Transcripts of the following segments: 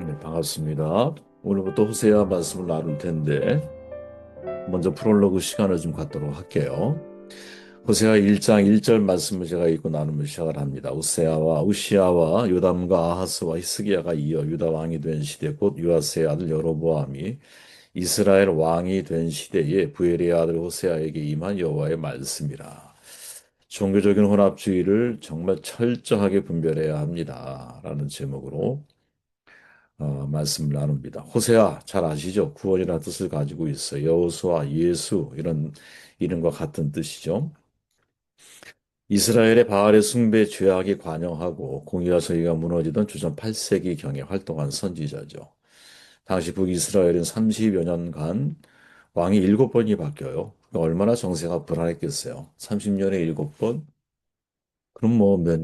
네, 반갑습니다. 오늘부터 호세아 말씀을 나눌 텐데, 먼저 프롤로그 시간을 좀 갖도록 할게요. 호세아 1장 1절 말씀을 제가 읽고 나누며 시작을 합니다. 호세아와 우시아와 요담과 아하스와 히스기야가 이어 유다 왕이 된 시대 곧 요아스의 아들 여로보암이 이스라엘 왕이 된 시대에 부엘의 아들 호세아에게 임한 여호와의 말씀이라. 종교적인 혼합주의를 정말 철저하게 분별해야 합니다. 라는 제목으로 말씀을 나눕니다. 호세아 잘 아시죠? 구원이라는 뜻을 가지고 있어요. 여호수아, 예수 이런 이름과 같은 뜻이죠. 이스라엘의 바알의 숭배 죄악이 관영하고 공의와 정의가 무너지던 주전 8세기경에 활동한 선지자죠. 당시 북이스라엘은 30여 년간 왕이 7번이 바뀌어요. 그러니까 얼마나 정세가 불안했겠어요. 30년에 7번? 그럼 뭐 몇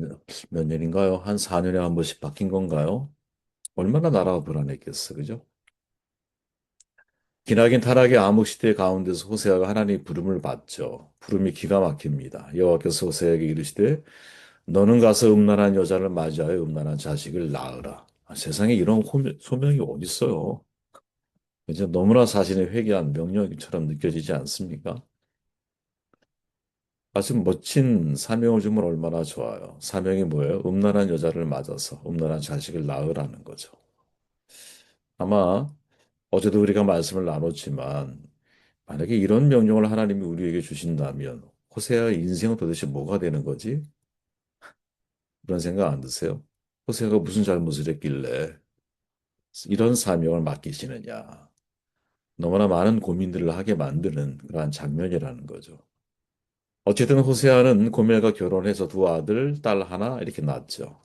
년인가요? 한 4년에 한 번씩 바뀐 건가요? 얼마나 나라가 불안했겠어, 그죠? 기나긴 타락의 암흑 시대 가운데서 호세아가 하나님의 부름을 받죠. 부름이 기가 막힙니다. 여호와께서 호세아에게 이르시되 너는 가서 음란한 여자를 맞이하여 음란한 자식을 낳으라. 세상에 이런 소명이 어디 있어요? 이제 너무나 자신의 회개한 명령처럼 느껴지지 않습니까? 아주 멋진 사명을 주면 얼마나 좋아요. 사명이 뭐예요? 음란한 여자를 맞아서 음란한 자식을 낳으라는 거죠. 아마 어제도 우리가 말씀을 나눴지만 만약에 이런 명령을 하나님이 우리에게 주신다면 호세아의 인생은 도대체 뭐가 되는 거지? 그런 생각 안 드세요? 호세아가 무슨 잘못을 했길래 이런 사명을 맡기시느냐? 너무나 많은 고민들을 하게 만드는 그러한 장면이라는 거죠. 어쨌든 호세아는 고멜과 결혼해서 두 아들, 딸 하나 이렇게 낳았죠.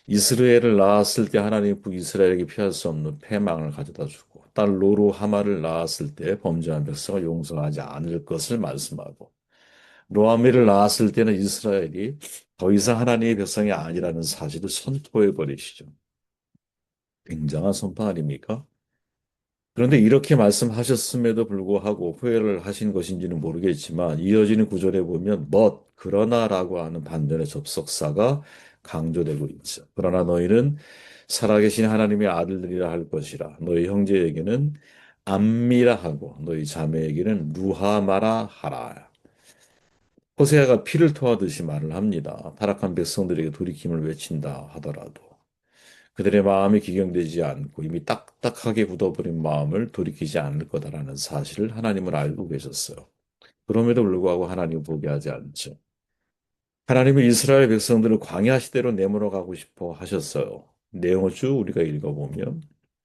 이스라엘을 낳았을 때 하나님 북이스라엘에게 피할 수 없는 패망을 가져다 주고 딸 로루 하마를 낳았을 때 범죄한 백성을 용서하지 않을 것을 말씀하고 로아미를 낳았을 때는 이스라엘이 더 이상 하나님의 백성이 아니라는 사실을 선포해 버리시죠. 굉장한 선포 아닙니까? 그런데 이렇게 말씀하셨음에도 불구하고 후회를 하신 것인지는 모르겠지만 이어지는 구절에 보면 그러나라고 하는 반전의 접속사가 강조되고 있죠. 그러나 너희는 살아계신 하나님의 아들들이라 할 것이라. 너희 형제에게는 암미라 하고 너희 자매에게는 루하마라 하라. 호세아가 피를 토하듯이 말을 합니다. 타락한 백성들에게 돌이킴을 외친다 하더라도 그들의 마음이 기경되지 않고 이미 딱딱하게 굳어버린 마음을 돌이키지 않을 거다라는 사실을 하나님은 알고 계셨어요. 그럼에도 불구하고 하나님은 포기하지 않죠. 하나님은 이스라엘 백성들을 광야 시대로 내몰아 가고 싶어 하셨어요. 내용을 쭉 우리가 읽어보면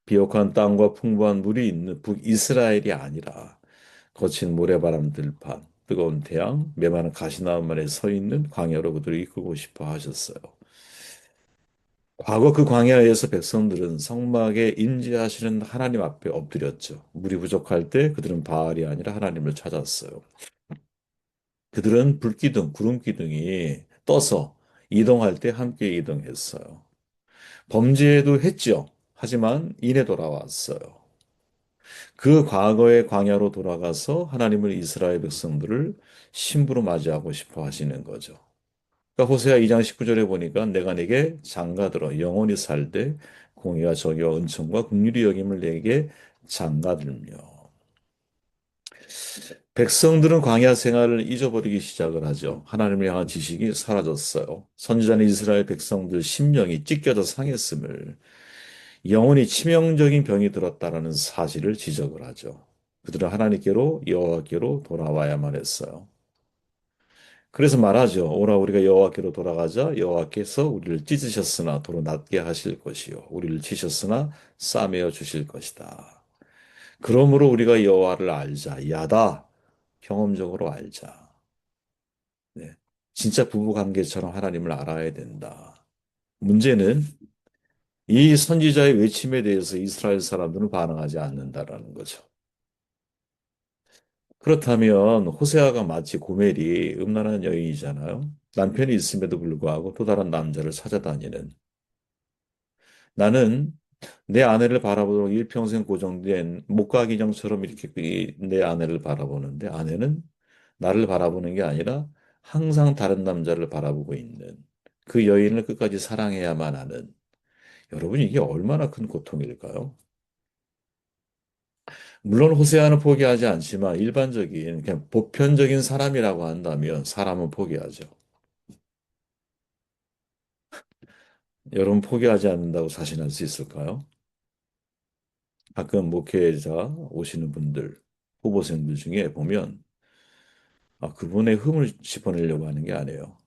비옥한 땅과 풍부한 물이 있는 북이스라엘이 아니라 거친 모래바람 들판, 뜨거운 태양, 메마른 가시나무만에 서 있는 광야로 그들을 이끌고 싶어 하셨어요. 과거 그 광야에서 백성들은 성막에 임재하시는 하나님 앞에 엎드렸죠. 물이 부족할 때 그들은 바알이 아니라 하나님을 찾았어요. 그들은 불기둥, 구름기둥이 떠서 이동할 때 함께 이동했어요. 범죄도 했죠. 하지만 인해 돌아왔어요. 그 과거의 광야로 돌아가서 하나님을 이스라엘 백성들을 신부로 맞이하고 싶어 하시는 거죠. 그러니까 호세아 2장 19절에 보니까 내가 내게 장가들어 영원히 살되 공의와 정의와 은총과 긍휼히 여김을 내게 장가들며 백성들은 광야 생활을 잊어버리기 시작을 하죠. 하나님을 향한 지식이 사라졌어요. 선지자는 이스라엘 백성들 심령이 찢겨져 상했음을 영혼이 치명적인 병이 들었다라는 사실을 지적을 하죠. 그들은 하나님께로 여호와께로 돌아와야만 했어요. 그래서 말하죠. 오라 우리가 여호와께로 돌아가자. 여호와께서 우리를 찢으셨으나 도로 낫게 하실 것이요. 우리를 치셨으나 싸매어 주실 것이다. 그러므로 우리가 여호와를 알자. 야다. 경험적으로 알자. 네. 진짜 부부 관계처럼 하나님을 알아야 된다. 문제는 이 선지자의 외침에 대해서 이스라엘 사람들은 반응하지 않는다라는 거죠. 그렇다면 호세아가 마치 고멜이 음란한 여인이잖아요. 남편이 있음에도 불구하고 또 다른 남자를 찾아다니는 나는 내 아내를 바라보도록 일평생 고정된 목각인형처럼 이렇게 내 아내를 바라보는데 아내는 나를 바라보는 게 아니라 항상 다른 남자를 바라보고 있는 그 여인을 끝까지 사랑해야만 하는 여러분, 이게 얼마나 큰 고통일까요? 물론 호세아는 포기하지 않지만 일반적인, 그냥 보편적인 사람이라고 한다면 사람은 포기하죠. 여러분 포기하지 않는다고 자신할 수 있을까요? 가끔 목회자 오시는 분들, 후보생들 중에 보면 그분의 흠을 짚어내려고 하는 게 아니에요.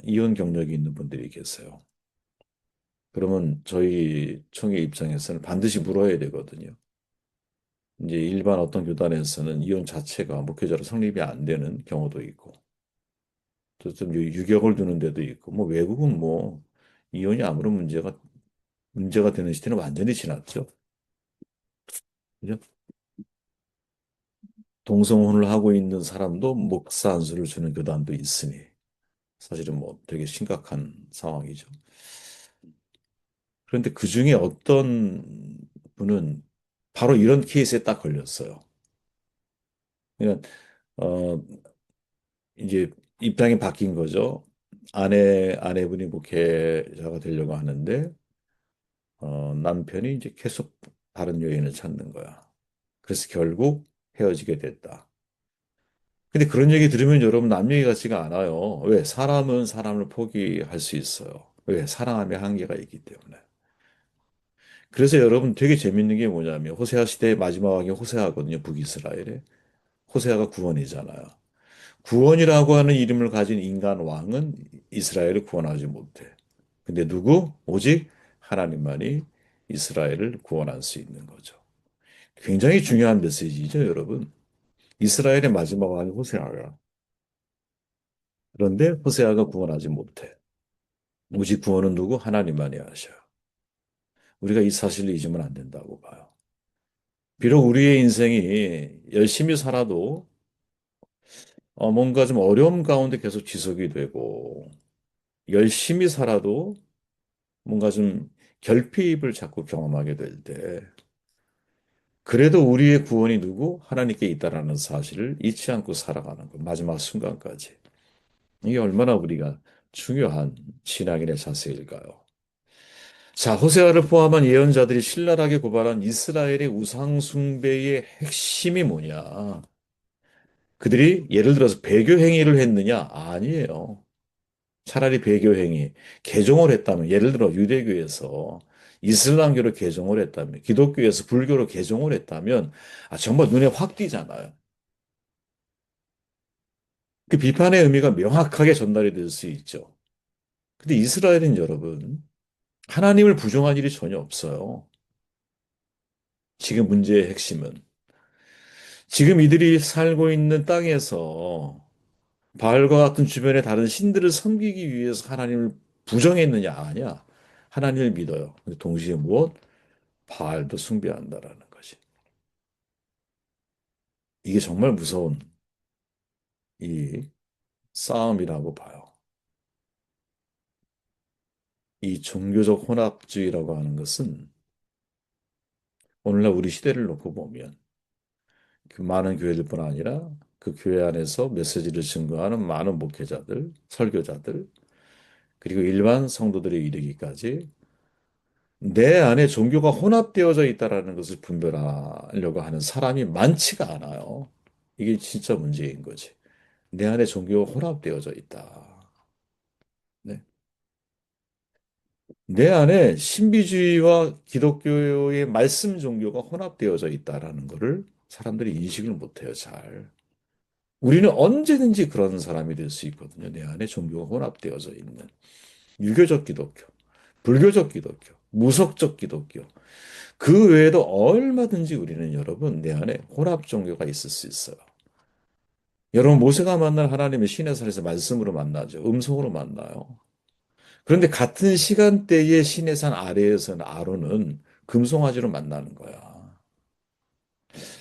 이혼 경력이 있는 분들이 계세요. 그러면 저희 총회 입장에서는 반드시 물어야 되거든요. 이제 일반 어떤 교단에서는 이혼 자체가 목회자로 성립이 안 되는 경우도 있고, 또 좀 유격을 두는 데도 있고, 뭐 외국은 뭐 이혼이 아무런 문제가 되는 시대는 완전히 지났죠. 그죠? 동성혼을 하고 있는 사람도 목사 안수를 주는 교단도 있으니 사실은 뭐 되게 심각한 상황이죠. 그런데 그 중에 어떤 분은 바로 이런 케이스에 딱 걸렸어요. 그러니까 어 이제 입장이 바뀐 거죠. 아내분이 목회자가 되려고 하는데 남편이 이제 계속 다른 여인을 찾는 거야. 그래서 결국 헤어지게 됐다. 근데 그런 얘기 들으면 여러분 남 얘기 같지가 않아요. 왜? 사람은 사람을 포기할 수 있어요. 왜? 사랑함의 한계가 있기 때문에. 그래서 여러분 되게 재밌는 게 뭐냐면 호세아 시대의 마지막 왕이 호세아거든요. 북이스라엘에. 호세아가 구원이잖아요. 구원이라고 하는 이름을 가진 인간 왕은 이스라엘을 구원하지 못해. 근데 누구? 오직 하나님만이 이스라엘을 구원할 수 있는 거죠. 굉장히 중요한 메시지죠, 여러분. 이스라엘의 마지막 왕이 호세아야. 그런데 호세아가 구원하지 못해. 오직 구원은 누구? 하나님만이 하셔요. 우리가 이 사실을 잊으면 안 된다고 봐요. 비록 우리의 인생이 열심히 살아도 뭔가 좀 어려움 가운데 계속 지속이 되고 열심히 살아도 뭔가 좀 결핍을 자꾸 경험하게 될 때, 그래도 우리의 구원이 누구? 하나님께 있다라는 사실을 잊지 않고 살아가는 것, 마지막 순간까지. 이게 얼마나 우리가 중요한 신앙인의 자세일까요? 자, 호세아를 포함한 예언자들이 신랄하게 고발한 이스라엘의 우상 숭배의 핵심이 뭐냐? 그들이 예를 들어서 배교 행위를 했느냐? 아니에요. 차라리 배교 행위, 개종을 했다면, 예를 들어 유대교에서 이슬람교로 개종을 했다면, 기독교에서 불교로 개종을 했다면, 정말 눈에 확 띄잖아요. 그 비판의 의미가 명확하게 전달이 될 수 있죠. 근데 이스라엘은 여러분, 하나님을 부정한 일이 전혀 없어요. 지금 문제의 핵심은. 지금 이들이 살고 있는 땅에서 바알과 같은 주변의 다른 신들을 섬기기 위해서 하나님을 부정했느냐? 아니야. 하나님을 믿어요. 근데 동시에 무엇? 바알도 숭배한다라는 것이. 이게 정말 무서운 이 싸움이라고 봐요. 이 종교적 혼합주의라고 하는 것은 오늘날 우리 시대를 놓고 보면 그 많은 교회들뿐 아니라 그 교회 안에서 메시지를 증거하는 많은 목회자들, 설교자들, 그리고 일반 성도들에 이르기까지 내 안에 종교가 혼합되어져 있다라는 것을 분별하려고 하는 사람이 많지가 않아요. 이게 진짜 문제인 거지. 내 안에 종교가 혼합되어져 있다. 네. 내 안에 신비주의와 기독교의 말씀 종교가 혼합되어져 있다라는 것을 사람들이 인식을 못해요, 잘. 우리는 언제든지 그런 사람이 될 수 있거든요. 내 안에 종교가 혼합되어져 있는. 유교적 기독교, 불교적 기독교, 무속적 기독교. 그 외에도 얼마든지 우리는 여러분 내 안에 혼합 종교가 있을 수 있어요. 여러분 모세가 만난 하나님의 시내산에서 말씀으로 만나죠. 음성으로 만나요. 그런데 같은 시간대에 시내산 아래에서는 아론은 금송아지로 만나는 거야.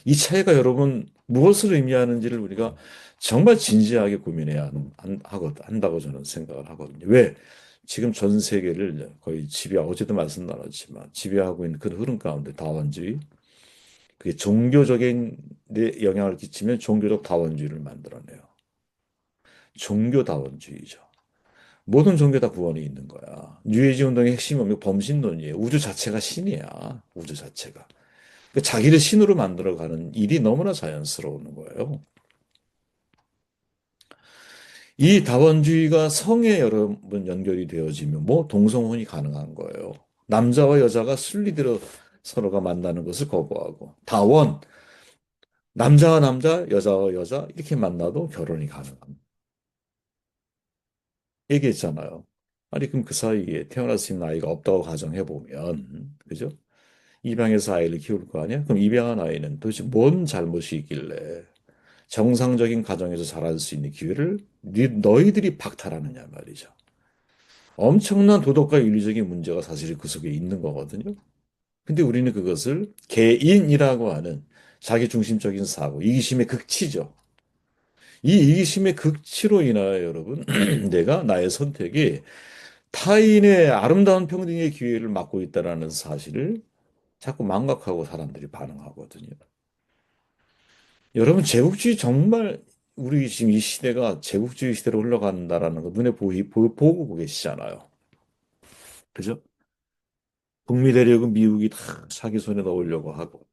이 차이가 여러분 무엇을 의미하는지를 우리가 정말 진지하게 고민해야 한다고 저는 생각을 하거든요. 왜? 지금 전 세계를 거의 어제도 말씀 나눴지만 지배하고 있는 그 흐름 가운데 다원주의, 그게 종교적인 데 영향을 끼치면 종교적 다원주의를 만들어내요. 종교다원주의죠. 모든 종교 다 구원이 있는 거야. 뉴에이지 운동의 핵심이 뭐냐면 범신론이에요. 우주 자체가 신이야. 우주 자체가. 그 자기를 신으로 만들어가는 일이 너무나 자연스러운 거예요. 이 다원주의가 성에 여러분 연결이 되어지면 뭐 동성혼이 가능한 거예요. 남자와 여자가 순리대로 서로가 만나는 것을 거부하고 다원 남자와 남자, 여자와 여자 이렇게 만나도 결혼이 가능합니다. 얘기했잖아요. 아니 그럼 그 사이에 태어날 수 있는 아이가 없다고 가정해 보면 그죠? 입양해서 아이를 키울 거 아니야? 그럼 입양한 아이는 도대체 뭔 잘못이 있길래 정상적인 가정에서 자랄 수 있는 기회를 너희들이 박탈하느냐 말이죠. 엄청난 도덕과 윤리적인 문제가 사실 그 속에 있는 거거든요. 근데 우리는 그것을 개인이라고 하는 자기 중심적인 사고, 이기심의 극치죠. 이 이기심의 극치로 인하여 여러분, 내가 나의 선택이 타인의 아름다운 평등의 기회를 막고 있다는 사실을 자꾸 망각하고 사람들이 반응하거든요. 여러분, 제국주의 정말 우리 지금 이 시대가 제국주의 시대로 흘러간다라는 거 눈에 보고 계시잖아요. 그죠? 북미 대륙은 미국이 다 자기 손에 넣으려고 하고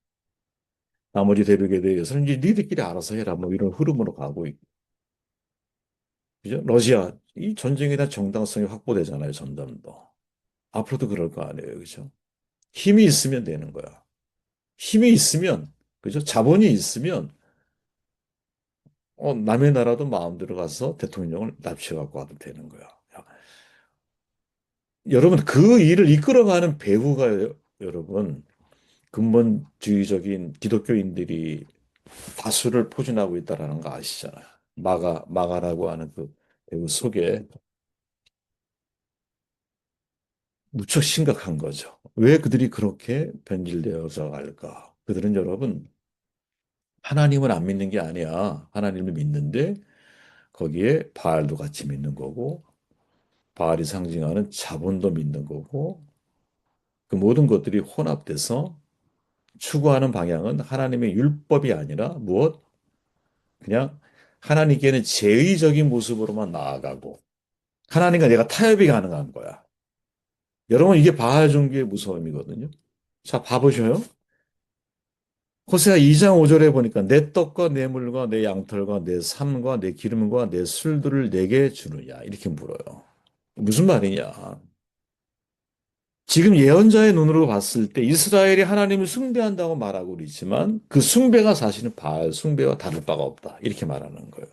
나머지 대륙에 대해서는 이제 니들끼리 알아서 해라 뭐 이런 흐름으로 가고 있고 그죠? 러시아 이 전쟁에 대한 정당성이 확보되잖아요 점점 더 앞으로도 그럴 거 아니에요 그죠? 힘이 있으면 되는 거야 힘이 있으면 그죠? 자본이 있으면 남의 나라도 마음대로 가서 대통령을 납치해 갖고 와도 되는 거야 야, 여러분 그 일을 이끌어가는 배후가 여러분 근본주의적인 기독교인들이 다수를 포진하고 있다라는 거 아시잖아요. 마가라고 하는 그 배우 속에 무척 심각한 거죠. 왜 그들이 그렇게 변질되어서 갈까? 그들은 여러분 하나님을 안 믿는 게 아니야. 하나님을 믿는데 거기에 바알도 같이 믿는 거고 바알이 상징하는 자본도 믿는 거고 그 모든 것들이 혼합돼서 추구하는 방향은 하나님의 율법이 아니라 무엇? 그냥 하나님께는 제의적인 모습으로만 나아가고 하나님과 내가 타협이 가능한 거야. 여러분 이게 바알 종교의 무서움이거든요. 자, 봐보셔요. 호세아 2장 5절에 보니까 내 떡과 내 물과 내 양털과 내 삶과 내 기름과 내 술들을 내게 주느냐 이렇게 물어요. 무슨 말이냐? 지금 예언자의 눈으로 봤을 때 이스라엘이 하나님을 숭배한다고 말하고 있지만 그 숭배가 사실은 바알 숭배와 다를 바가 없다. 이렇게 말하는 거예요.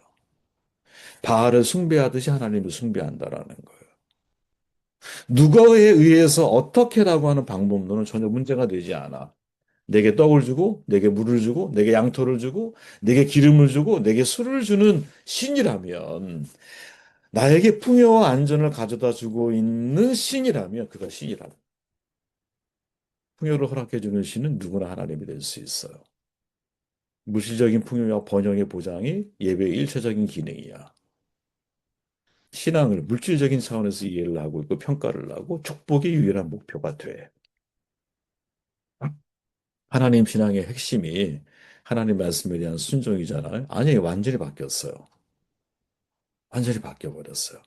바알을 숭배하듯이 하나님을 숭배한다라는 거예요. 누가에 의해서 어떻게라고 하는 방법론은 전혀 문제가 되지 않아. 내게 떡을 주고, 내게 물을 주고, 내게 양털을 주고, 내게 기름을 주고, 내게 술을 주는 신이라면, 나에게 풍요와 안전을 가져다 주고 있는 신이라면, 그가 신이라면, 풍요를 허락해 주는 신은 누구나 하나님이 될 수 있어요. 물질적인 풍요와 번영의 보장이 예배의 일차적인 기능이야. 신앙을 물질적인 차원에서 이해를 하고 있고 평가를 하고 축복의 유일한 목표가 돼. 하나님 신앙의 핵심이 하나님 말씀에 대한 순종이잖아요. 아니, 완전히 바뀌었어요. 완전히 바뀌어버렸어요.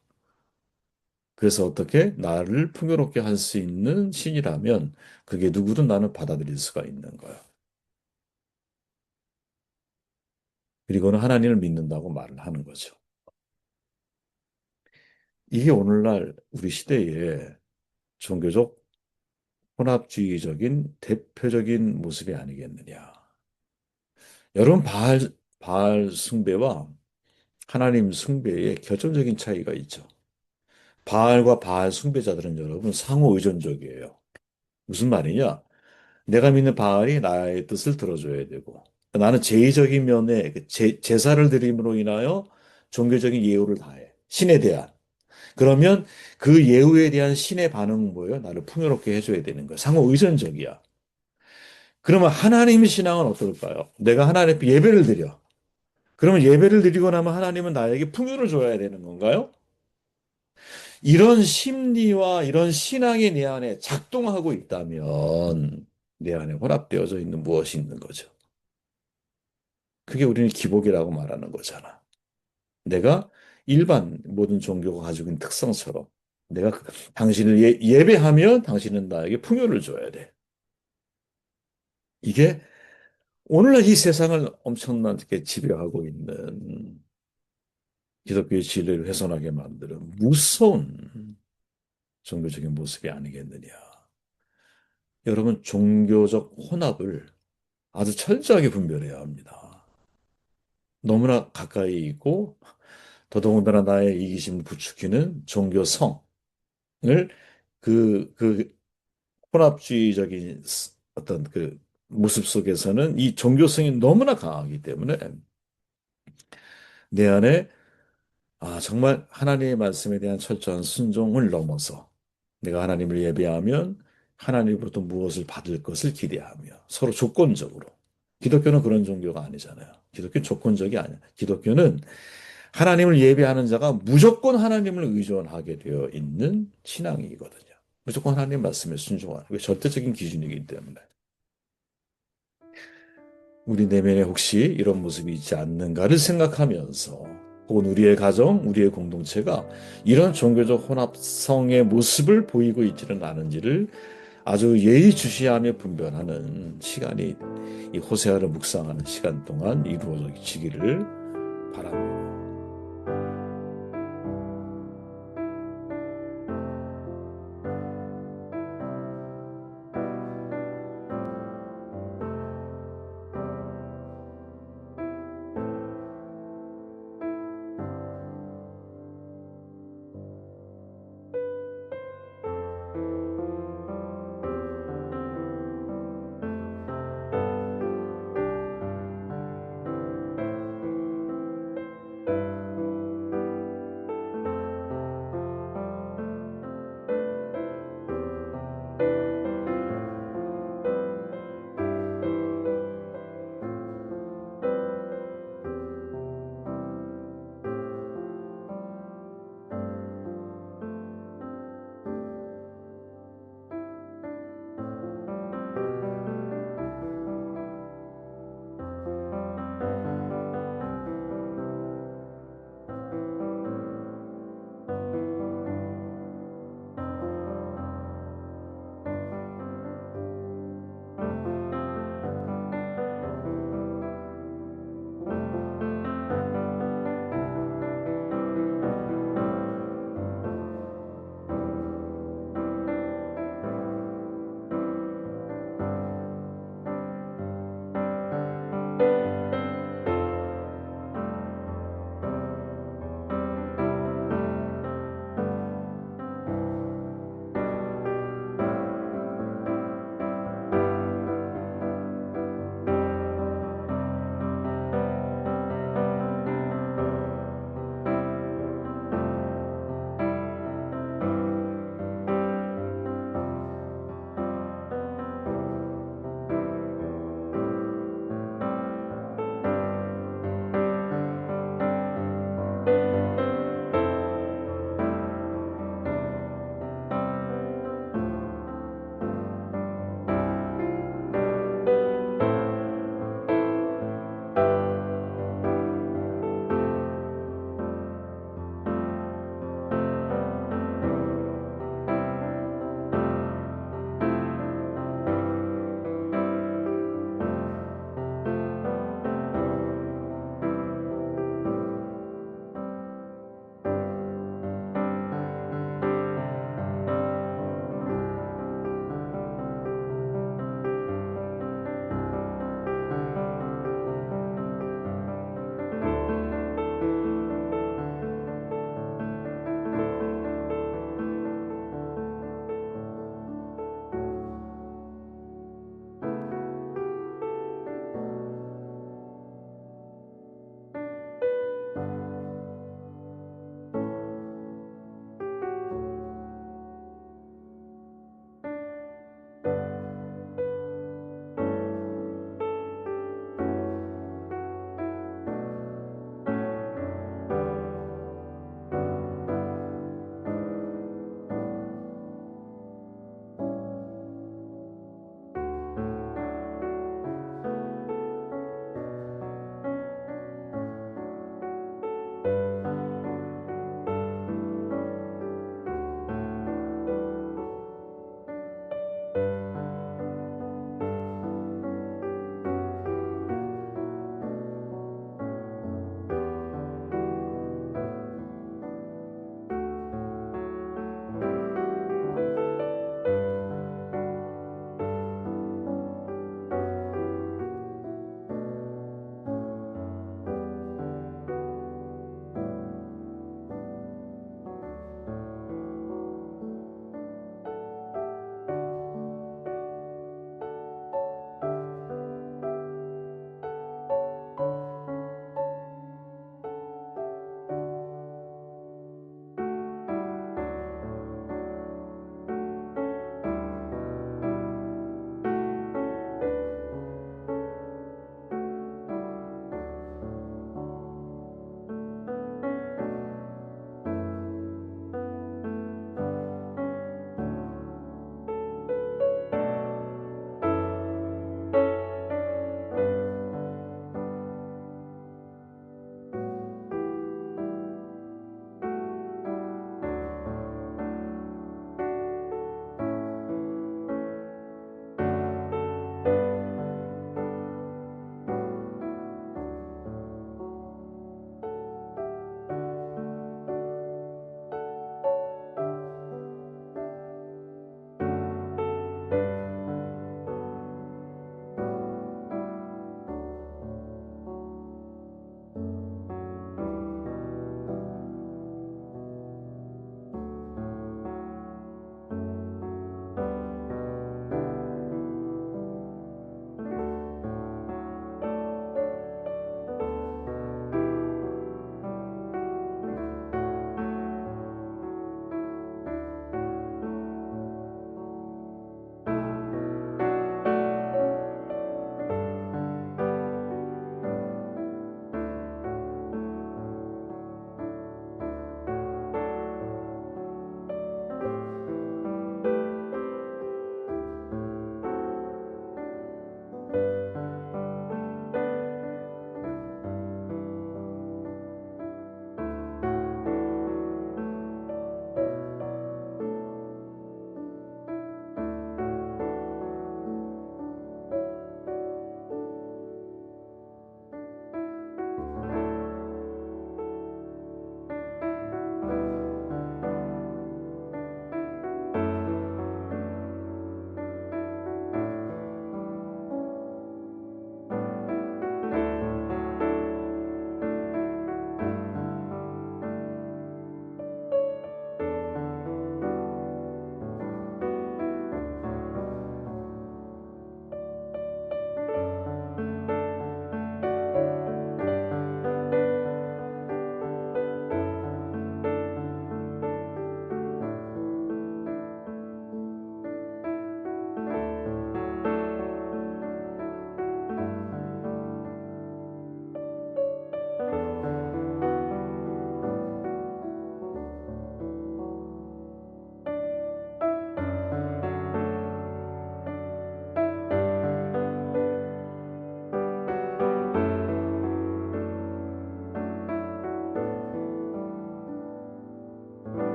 그래서 어떻게 나를 풍요롭게 할 수 있는 신이라면 그게 누구든 나는 받아들일 수가 있는 거야. 그리고는 하나님을 믿는다고 말을 하는 거죠. 이게 오늘날 우리 시대의 종교적 혼합주의적인 대표적인 모습이 아니겠느냐. 여러분, 바알 숭배와 하나님 숭배의 결정적인 차이가 있죠. 바알과 바알 숭배자들은 여러분 상호 의존적이에요. 무슨 말이냐? 내가 믿는 바알이 나의 뜻을 들어줘야 되고 나는 제의적인 면에 그 제사를 드림으로 인하여 종교적인 예우를 다해. 신에 대한. 그러면 그 예우에 대한 신의 반응은 뭐예요? 나를 풍요롭게 해줘야 되는 거예요. 상호 의존적이야. 그러면 하나님의 신앙은 어떨까요? 내가 하나님 앞에 예배를 드려. 그러면 예배를 드리고 나면 하나님은 나에게 풍요를 줘야 되는 건가요? 이런 심리와 이런 신앙이 내 안에 작동하고 있다면 내 안에 혼합되어져 있는 무엇이 있는 거죠. 그게 우리는 기복이라고 말하는 거잖아. 내가 일반 모든 종교가 가지고 있는 특성처럼 내가 당신을 예배하면 당신은 나에게 풍요를 줘야 돼. 이게 오늘날 이 세상을 엄청나게 지배하고 있는 기독교의 진리를 훼손하게 만드는 무서운 종교적인 모습이 아니겠느냐. 여러분, 종교적 혼합을 아주 철저하게 분별해야 합니다. 너무나 가까이 있고 더더군다나 나의 이기심을 부추기는 종교성을 그 혼합주의적인 어떤 그 모습 속에서는 이 종교성이 너무나 강하기 때문에 내 안에 정말 하나님의 말씀에 대한 철저한 순종을 넘어서 내가 하나님을 예배하면 하나님으로부터 무엇을 받을 것을 기대하며 서로 조건적으로. 기독교는 그런 종교가 아니잖아요. 기독교는 조건적이 아니야. 기독교는 하나님을 예배하는 자가 무조건 하나님을 의존하게 되어 있는 신앙이거든요. 무조건 하나님 말씀에 순종하는 게 절대적인 기준이기 때문에. 우리 내면에 혹시 이런 모습이 있지 않는가를 생각하면서 혹은 우리의 가정, 우리의 공동체가 이런 종교적 혼합성의 모습을 보이고 있지는 않은지를 아주 예의주시하며 분별하는 시간이 이 호세아를 묵상하는 시간 동안 이루어지기를 바랍니다.